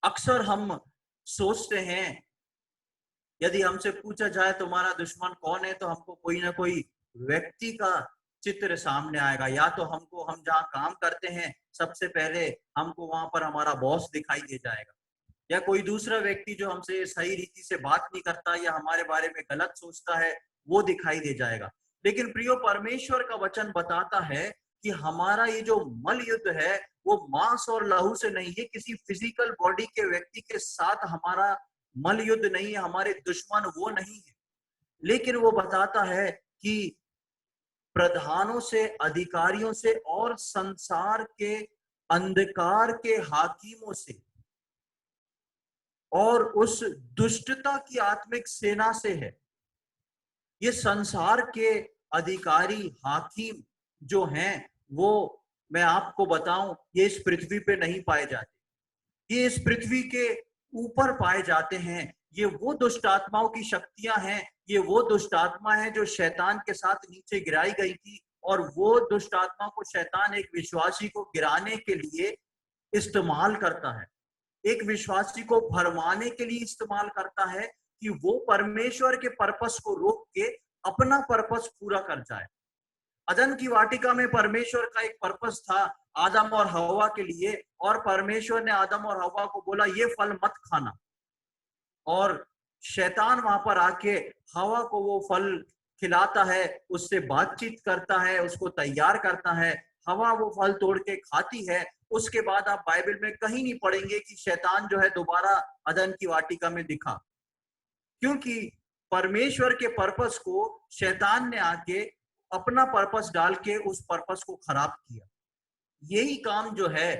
अक्सर हम सोचते हैं, यदि हमसे पूछा जाए तुम्हारा दुश्मन कौन है, तो हमको कोई ना कोई व्यक्ति का चित्र सामने आएगा। या तो हमको, हम जहाँ काम करते हैं सबसे पहले हमको वहां पर हमारा बॉस दिखाई दे जाएगा, या कोई दूसरा व्यक्ति जो हमसे सही रीति से बात नहीं करता या हमारे बारे में गलत सोचता है वो दिखाई दे जाएगा। लेकिन प्रियो, परमेश्वर का वचन बताता है कि हमारा ये जो मल युद्ध है वो मांस और लहू से नहीं है, किसी फिजिकल बॉडी के व्यक्ति के साथ हमारा मल युद्ध नहीं है, हमारे दुश्मन वो नहीं है। लेकिन वो बताता है कि प्रधानों से, अधिकारियों से और संसार के अंधकार के हाकिमों से और उस दुष्टता की आत्मिक सेना से है। ये संसार के अधिकारी, हाकिम जो हैं, वो मैं आपको बताऊं, ये इस पृथ्वी पे नहीं पाए जाते, ये इस पृथ्वी के ऊपर पाए जाते हैं। ये वो दुष्ट आत्माओं की शक्तियां हैं, ये वो दुष्ट आत्मा है जो शैतान के साथ नीचे गिराई गई थी, और वो दुष्ट आत्मा को शैतान एक विश्वासी को गिराने के लिए इस्तेमाल करता है, एक विश्वासी को भरमाने के लिए इस्तेमाल करता है कि वो परमेश्वर के पर्पस को रोक के अपना पर्पस पूरा कर जाए। अदन की वाटिका में परमेश्वर का एक पर्पस था आदम और हवा के लिए, और परमेश्वर ने आदम और हवा को बोला ये फल मत खाना, और शैतान वहां पर आके हवा को वो फल खिलाता है, उससे बातचीत करता है, उसको तैयार करता है। हवा वो फल तोड़ के खाती है। उसके बाद आप बाइबल में कहीं नहीं पढ़ेंगे कि शैतान जो है दोबारा अदन की वाटिका में दिखा, क्योंकि परमेश्वर के पर्पस को शैतान ने आके अपना पर्पस डाल के उस पर्पस को खराब किया। यही काम जो है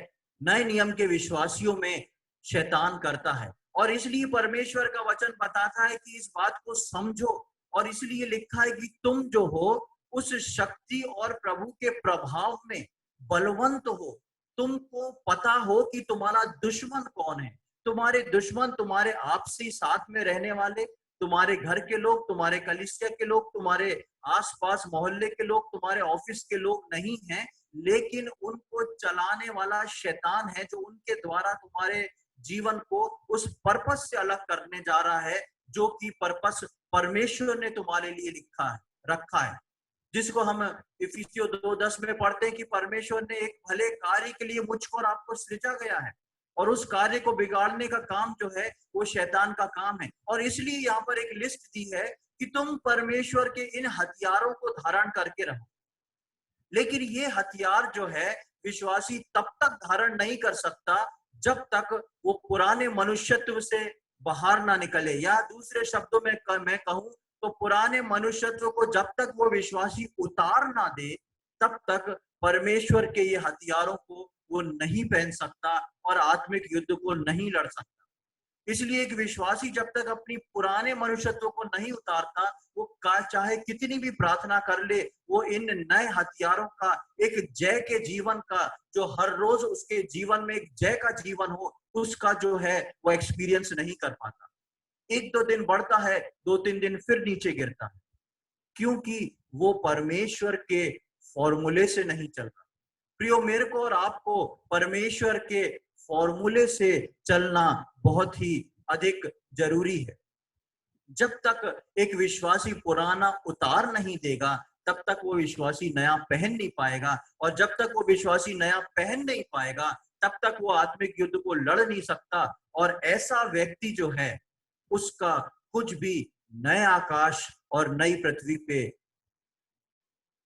नए नियम के विश्वासियों में शैतान करता है, और इसलिए परमेश्वर का वचन बताता है कि इस बात को समझो, और इसलिए लिखा है कि तुम जो हो उस शक्ति और प्रभु के प्रभाव में बलवंत हो। तुमको पता हो कि तुम्हारा दुश्मन कौन है। तुम्हारे दुश्मन तुम्हारे आपसी साथ में रहने वाले, तुम्हारे घर के लोग, तुम्हारे कलीसिया के लोग, तुम्हारे आसपास मोहल्ले के लोग, तुम्हारे ऑफिस के लोग नहीं हैं, लेकिन उनको चलाने वाला शैतान है, जो उनके द्वारा तुम्हारे जीवन को उस पर्पस से अलग करने जा रहा है, जो कि पर्पस परमेश्वर ने तुम्हारे लिए रखा है, जिसको हम इफिसियों 2:10 में पढ़ते हैं कि परमेश्वर ने एक भले कार्य के लिए मुझको और आपको सृजा गया है, और उस कार्य को बिगाड़ने का काम जो है वो शैतान का काम है। और इसलिए यहाँ पर एक लिस्ट दी है कि तुम परमेश्वर के इन हथियारों को धारण करके रहो। लेकिन ये हथियार जो है विश्वासी तब तक धारण नहीं कर सकता जब तक वो पुराने मनुष्यत्व से बाहर ना निकले, या दूसरे शब्दों में मैं कहूं तो पुराने मनुष्यत्व को जब तक वो विश्वासी उतार ना दे, तब तक परमेश्वर के ये हथियारों को वो नहीं पहन सकता और आत्मिक युद्ध को नहीं लड़ सकता। इसलिए एक विश्वासी जब तक अपनी पुराने मनुष्यत्व को नहीं उतारता, वो चाहे कितनी भी प्रार्थना कर ले, वो इन नए हथियारों का, एक जय के जीवन का, जो हर रोज उसके जीवन में एक जय का जीवन हो, उसका जो है वो एक्सपीरियंस नहीं कर पाता। 1-2 दिन बढ़ता है, 2-3 दिन फिर नीचे गिरता है, क्योंकि वो परमेश्वर के फॉर्मूले से नहीं चल रहा। प्रियो, मेरे को और आपको परमेश्वर के फॉर्मूले से चलना बहुत ही अधिक जरूरी है। जब तक एक विश्वासी पुराना उतार नहीं देगा, तब तक वो विश्वासी नया पहन नहीं पाएगा, और जब तक वो विश्वासी नया पहन नहीं पाएगा, तब तक वो आत्मिक युद्ध को लड़ नहीं सकता। और ऐसा व्यक्ति जो है उसका कुछ भी नए आकाश और नई पृथ्वी पे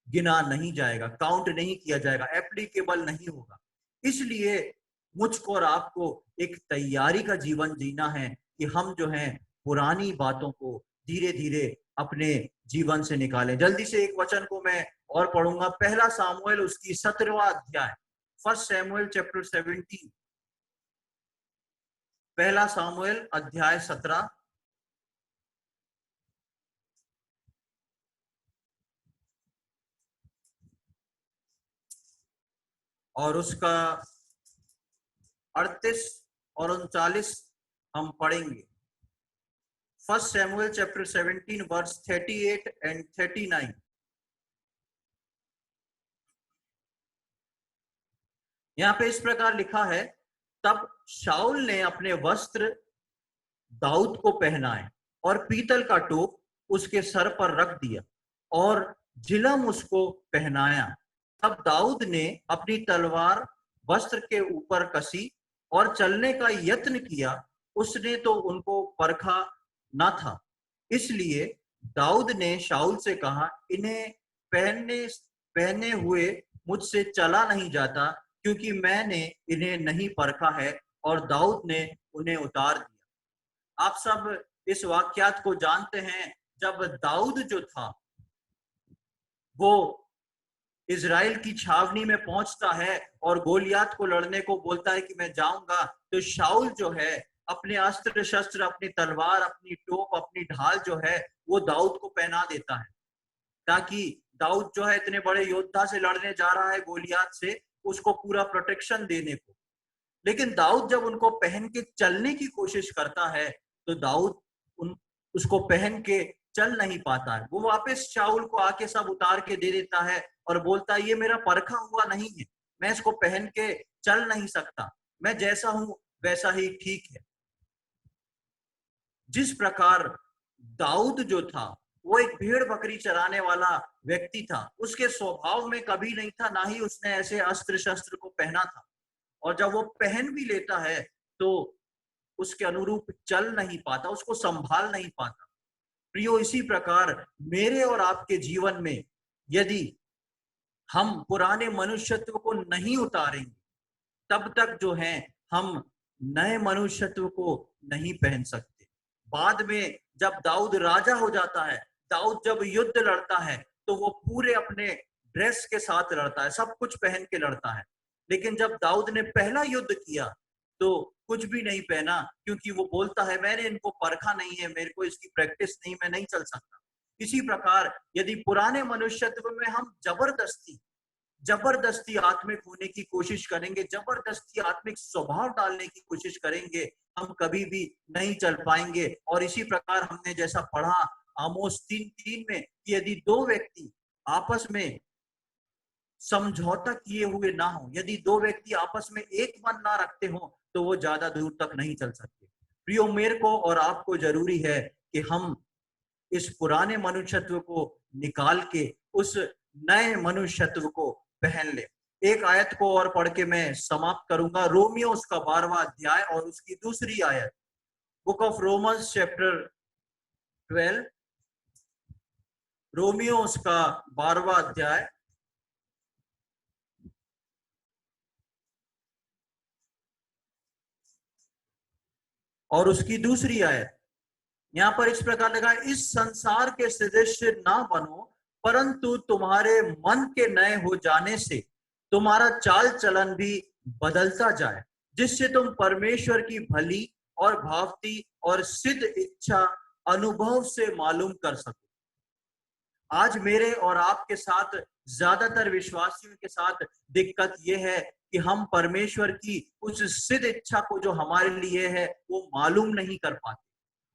गिना नहीं जाएगा, काउंट नहीं किया जाएगा, एप्लीकेबल नहीं होगा। इसलिए मुझको और आपको एक तैयारी का जीवन जीना है कि हम जो है पुरानी बातों को धीरे धीरे अपने जीवन से निकालें। जल्दी से एक वचन को मैं और पढ़ूंगा, पहला सामुएल उसकी 17वां अध्याय, फर्स्ट सैमुअल चैप्टर 17, पहला सामुएल अध्याय 17 और उसका 38 और 39 हम पढ़ेंगे। First Samuel chapter 17 verse 38 and 39। यहाँ पे इस प्रकार लिखा है, तब शाऊल ने अपने वस्त्र दाऊद को पहनाए और पीतल का टोप उसके सर पर रख दिया और झिलम उसको पहनाया। तब दाऊद ने अपनी तलवार वस्त्र के ऊपर कसी और चलने का यत्न किया। उसने तो उनको परखा न था, इसलिए दाऊद ने शाऊल से कहा, इन्हें पहनने पहने हुए मुझसे चला नहीं जाता, क्योंकि मैंने इन्हें नहीं परखा है। और दाऊद ने उन्हें उतार दिया। आप सब इस वाक्यात को जानते हैं। जब दाऊद जो था वो इजराइल की छावनी में पहुंचता है और गोलियात को लड़ने को बोलता है कि मैं जाऊंगा, तो शाऊल जो है अपने अस्त्र शस्त्र, अपनी तलवार, अपनी टोप, अपनी ढाल जो है वो दाऊद को पहना देता है, ताकि दाऊद जो है इतने बड़े योद्धा से लड़ने जा रहा है गोलियात से, उसको पूरा प्रोटेक्शन देने को। लेकिन दाऊद जब उनको पहन के चलने की कोशिश करता है तो दाऊद उसको पहन के चल नहीं पाता है। वो वापस शाऊल को आके सब उतार के दे देता है और बोलता है, ये मेरा परखा हुआ नहीं है, मैं इसको पहन के चल नहीं सकता, मैं जैसा हूं वैसा ही ठीक है। जिस प्रकार दाऊद जो था वो एक भेड़ बकरी चराने वाला व्यक्ति था, उसके स्वभाव में कभी नहीं था, ना ही उसने ऐसे अस्त्र शस्त्र को पहना था। और जब वो पहन भी लेता है तो उसके अनुरूप चल नहीं पाता, उसको संभाल नहीं पाता। प्रियो, इसी प्रकार मेरे और आपके जीवन में यदि हम पुराने मनुष्यत्व को नहीं उतारेंगे, तब तक जो है हम नए मनुष्यत्व को नहीं पहन सकते। बाद में जब दाऊद राजा हो जाता है, दाऊद जब युद्ध लड़ता है तो वो पूरे अपने ड्रेस के साथ लड़ता है, सब कुछ पहन के लड़ता है। लेकिन जब दाऊद ने पहला युद्ध किया तो कुछ भी नहीं पहना, क्योंकि वो बोलता है मैंने इनको परखा नहीं है, मेरे को इसकी प्रैक्टिस नहीं, मैं नहीं चल सकता। इसी प्रकार यदि पुराने मनुष्यत्व में हम जबरदस्ती आत्मिक होने की कोशिश करेंगे, जबरदस्ती आत्मिक स्वभाव डालने की कोशिश करेंगे, हम कभी भी नहीं चल पाएंगे। और इसी प्रकार हमने जैसा पढ़ा आमोस 3:3 में कि यदि दो व्यक्ति आपस में समझौता किए हुए ना हो, यदि दो व्यक्ति आपस में एक मन ना रखते हो, तो वो ज्यादा दूर तक नहीं चल सकते। प्रियो, मेरे को और आपको जरूरी है कि हम इस पुराने मनुष्यत्व को निकाल के उस नए मनुष्यत्व को पहन ले। एक आयत को और पढ़ के मैं समाप्त करूंगा, रोमियो उसका 12वां अध्याय और उसकी दूसरी आयत, book of Romans chapter 12, Romeo उसका 12वां अध्याय और उसकी दूसरी आयत। यहाँ पर इस प्रकार लगा, इस संसार के सदस्य ना बनो, परंतु तुम्हारे मन के नए हो जाने से तुम्हारा चाल चलन भी बदलता जाए, जिससे तुम परमेश्वर की भली और भावती और सिद्ध इच्छा अनुभव से मालूम कर सको। आज मेरे और आपके साथ, ज्यादातर विश्वासियों के साथ दिक्कत यह है कि हम परमेश्वर की उस सिद्ध इच्छा को जो हमारे लिए है वो मालूम नहीं कर पाते।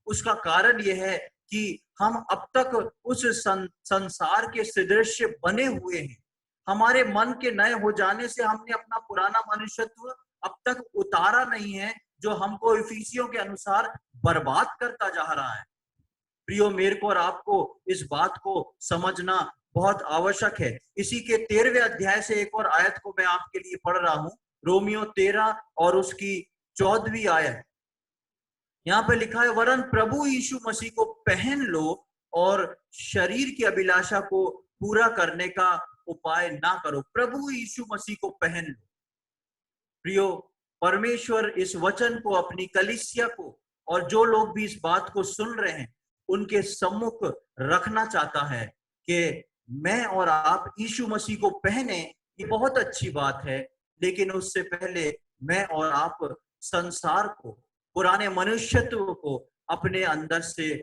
उसका कारण यह है कि हम अब तक उस संसार के सदृश्य बने हुए हैं। हमारे मन के नए हो जाने से हमने अपना पुराना मनुष्यत्व अब तक उतारा नहीं है, जो हमको इफिसियों के अनुसार बर्बाद करता जा रहा है। प्रियो, मेरे को और आपको इस बात को समझना बहुत आवश्यक है। इसी के 13वें अध्याय से एक और आयत को मैं आपके लिए पढ़ रहा हूं, रोमियो 13 और उसकी 14वीं आयत। यहाँ पे लिखा है, वरन प्रभु यीशु मसीह को पहन लो और शरीर की अभिलाषा को पूरा करने का उपाय ना करो। प्रभु यीशु मसीह को पहन लो। प्रियो, परमेश्वर इस वचन को अपनी कलीसिया को और जो लोग भी इस बात को सुन रहे हैं उनके सम्मुख रखना चाहता है कि मैं और आप यीशु मसीह को पहने। ये बहुत अच्छी बात है, लेकिन उससे पहले मैं और आप संसार को, पुराने मनुष्यत्व को अपने अंदर से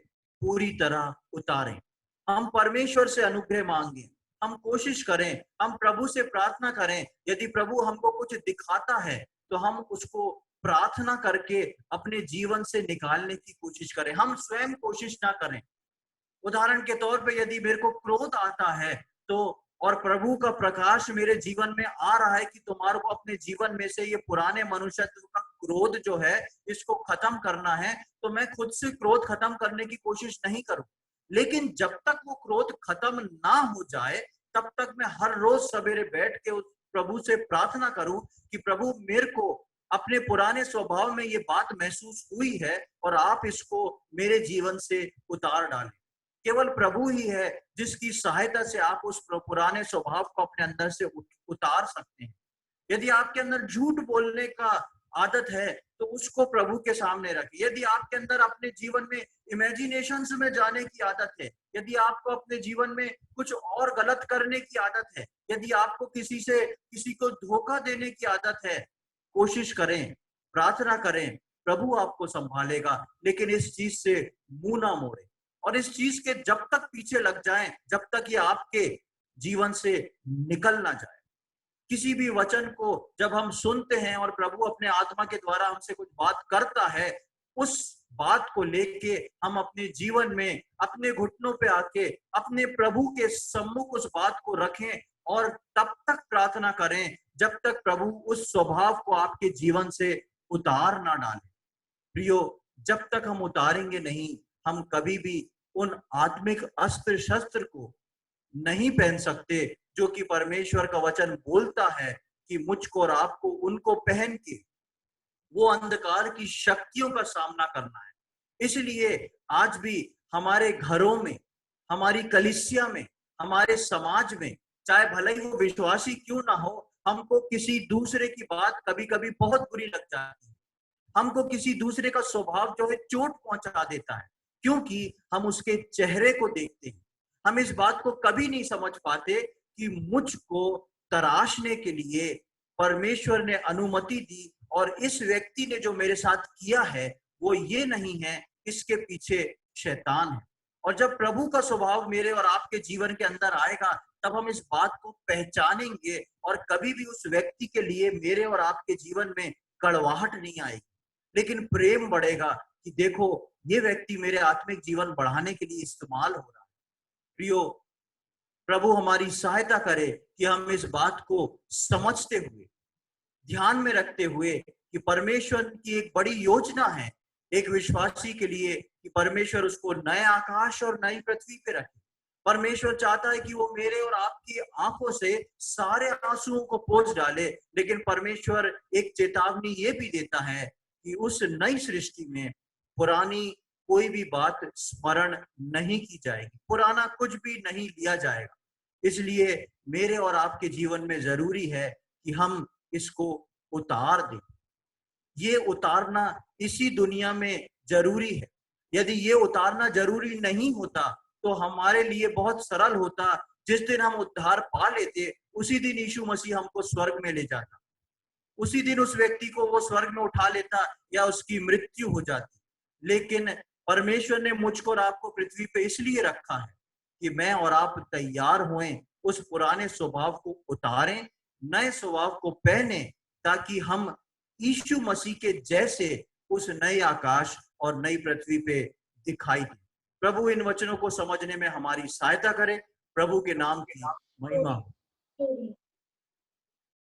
पूरी तरह उतारें। हम परमेश्वर से अनुग्रह मांगे, हम कोशिश करें, हम प्रभु से प्रार्थना करें। यदि प्रभु हमको कुछ दिखाता है तो हम उसको प्रार्थना करके अपने जीवन से निकालने की कोशिश करें, हम स्वयं कोशिश ना करें। उदाहरण के तौर पे यदि मेरे को क्रोध आता है तो, और प्रभु का प्रकाश मेरे जीवन में आ रहा है कि तुम्हारे को अपने जीवन में से ये पुराने मनुष्यत्व का क्रोध जो है इसको खत्म करना है, तो मैं खुद से क्रोध खत्म करने की कोशिश नहीं करूं। लेकिन जब तक वो क्रोध खत्म ना हो जाए तब तक मैं हर रोज सवेरे बैठ के उस प्रभु से प्रार्थना करूं कि प्रभु, मेरे को अपने पुराने स्वभाव में ये बात महसूस हुई है और आप इसको मेरे जीवन से उतार डालें। केवल प्रभु ही है जिसकी सहायता से आप उस पुराने स्वभाव को अपने अंदर से उतार सकते हैं। यदि आपके अंदर झूठ बोलने का आदत है तो उसको प्रभु के सामने रखिए। यदि आपके अंदर अपने जीवन में इमेजिनेशंस में जाने की आदत है, यदि आपको अपने जीवन में कुछ और गलत करने की आदत है, यदि आपको किसी को धोखा देने की आदत है, कोशिश करें, प्रार्थना करें, प्रभु आपको संभालेगा। लेकिन इस चीज से मुंह ना मोड़े और इस चीज के जब तक पीछे लग जाएं जब तक ये आपके जीवन से निकल ना जाए। किसी भी वचन को जब हम सुनते हैं और प्रभु अपने आत्मा के द्वारा हमसे कुछ बात करता है, उस बात को लेके हम अपने जीवन में अपने घुटनों पे आके अपने प्रभु के सम्मुख उस बात को रखें और तब तक प्रार्थना करें जब तक प्रभु उस स्वभाव को आपके जीवन से उतार ना डाले। प्रियो, जब तक हम उतारेंगे नहीं, हम कभी भी उन आत्मिक अस्त्र शस्त्र को नहीं पहन सकते जो कि परमेश्वर का वचन बोलता है कि मुझको और आपको उनको पहन के वो अंधकार की शक्तियों का सामना करना है। इसलिए आज भी हमारे घरों में, हमारी कलीसिया में, हमारे समाज में, चाहे भले ही वो विश्वासी क्यों ना हो, हमको किसी दूसरे की बात कभी कभी बहुत बुरी लग जाती है। हमको किसी दूसरे का स्वभाव जो है चोट पहुंचा देता है, क्योंकि हम उसके चेहरे को देखते हैं। हम इस बात को कभी नहीं समझ पाते कि मुझको तराशने के लिए परमेश्वर ने अनुमति दी और इस व्यक्ति ने जो मेरे साथ किया है वो ये नहीं है, इसके पीछे शैतान है। और जब प्रभु का स्वभाव मेरे और आपके जीवन के अंदर आएगा तब हम इस बात को पहचानेंगे और कभी भी उस व्यक्ति के लिए मेरे और आपके जीवन में कड़वाहट नहीं आएगी, लेकिन प्रेम बढ़ेगा कि देखो ये व्यक्ति मेरे आत्मिक जीवन बढ़ाने के लिए इस्तेमाल हो रहा है। प्रियो, प्रभु हमारी सहायता करे कि हम इस बात को समझते हुए, ध्यान में रखते हुए कि परमेश्वर की एक बड़ी योजना है एक विश्वासी के लिए कि परमेश्वर उसको नए आकाश और नई पृथ्वी पे रखे। परमेश्वर चाहता है कि वो मेरे और आपकी आंखों से सारे आंसुओं को पोंछ डाले, लेकिन परमेश्वर एक चेतावनी ये भी देता है कि उस नई सृष्टि में पुरानी कोई भी बात स्मरण नहीं की जाएगी, पुराना कुछ भी नहीं लिया जाएगा। इसलिए मेरे और आपके जीवन में जरूरी है कि हम इसको उतार दें। ये उतारना इसी दुनिया में जरूरी है। यदि ये उतारना जरूरी नहीं होता तो हमारे लिए बहुत सरल होता, जिस दिन हम उद्धार पा लेते उसी दिन यीशु मसीह हमको स्वर्ग में ले जाता, उसी दिन उस व्यक्ति को वो स्वर्ग में उठा लेता या उसकी मृत्यु हो जाती। लेकिन परमेश्वर ने मुझको और आपको पृथ्वी पे इसलिए रखा है कि मैं और आप तैयार होएं, उस पुराने स्वभाव को उतारें, नए स्वभाव को पहने, ताकि हम यीशु मसीह के जैसे उस नए आकाश और नई पृथ्वी पे दिखाई दे। प्रभु इन वचनों को समझने में हमारी सहायता करे। प्रभु के नाम की महिमा हो।